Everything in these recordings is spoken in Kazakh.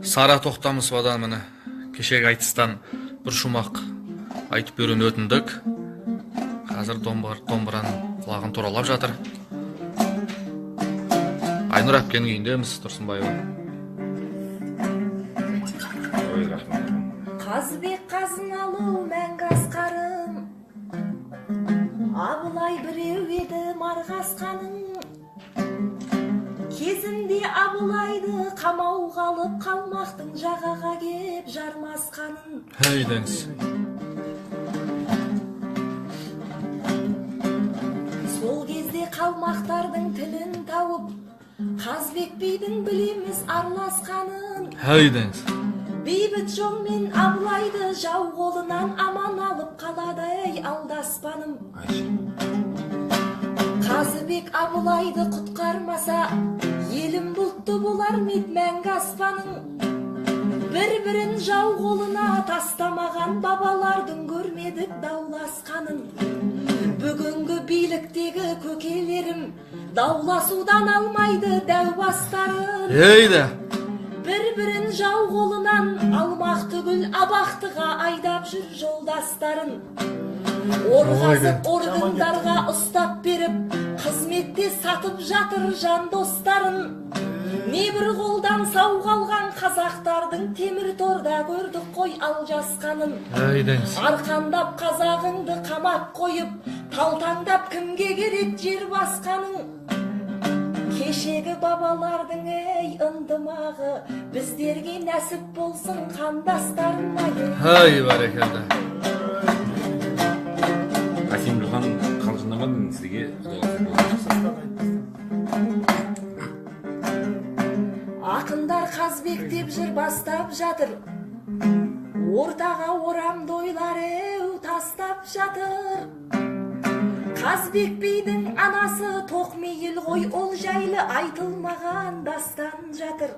Сара Тоқтамысовадан міне кешегі айтыстан бір шумақ айтып беруін өтіндік. Қазір домбыраның құлағын туралап жатыр. Айнұр әпкенің үйіндеміз, Тұрсынбаева. Қазбек қазын алу мәңгі асқарым, Абылай біреу еді марғасқаның. Кезінде Абылайды қамауға алып қалмақтың жағаға кеп жармасқанын. Әйдеңіз. Сол кезде қалмақтардың тілін тауып, Қазбек бидің білеміз араласқанын. Әйдеңіз. Бейбіт жолмен Абылайды жау қолынан аман алып қаладай алдаспаным. Қазыбек Абылайды құтқармаса, елім бұлтты болар мед мәңгі аспаның. Бір-бірін жау қолына тастамаған бабалардың көрмедік дауласқанын. Бүгінгі биліктегі көкелерім дауласудан алмайды дәу бастарын. Ейді! Бір-бірін жау қолынан алмақ түгіл абақтыға айдап жүр жолдастарын. Орғазып органдарға ұстап беріп, қызметте сатып жатыр жан достарын. Небір қолдан сау қалған қазақтардың темір торда көрдік қой алжасқанын. Арқандап қазағыңды қамап қойып, талтаңдап кімге керек жер басқаның. Кешегі бабалардың ей ындымағы, біздерге нәсіп болсын қандастарым ай. Ай, бәрекелді. Қасимхан қалжыңдамадың сізге Ақындар Қазбек деп жыр бастап жатыр, ортаға орам дойлар еу тастап жатыр. Қазбек бидің анасы Тоқмейіл ғой, ол жайлы айтылмаған дастан жатыр.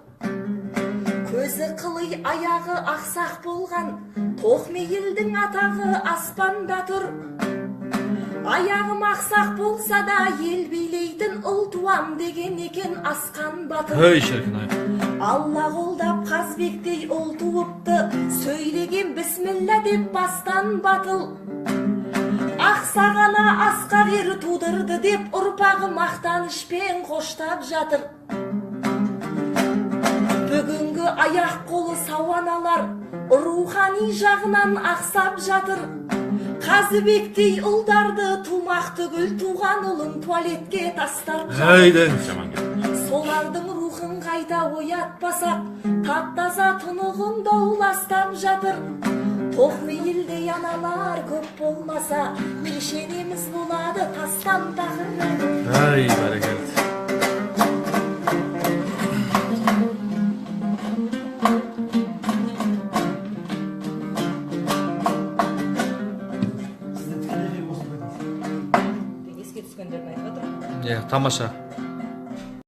Көзі қылый аяғы ақсақ болған Тоқмейілдің атағы аспанда тұр. Аяғым ақсақ болса да ел билейтін ұл туам деген екен асқан батыр. Ей шіркін ай. Алла қолдап Қазбектей ұл туыпты, сөйлеген бісміллә деп бастан батыл. Ақсағана асқақ ер тудырды деп ұрпағы мақтанышпен қоштап жатыр. Бүгінгі аяқ қолы сау аналар рухани жағынан ақсап жатыр. Қазыбектей ұлдарды тумақ түгіл туған ұлын туалетке тастап жатыр. Солардың рухын қайта оятпасақ, таптаза тұнығын дауластап жатыр. Тоқмейілдей аналар көп болмаса, пешенеміз болады тастан тағыр. Ай, бәрекелді. Тамаша.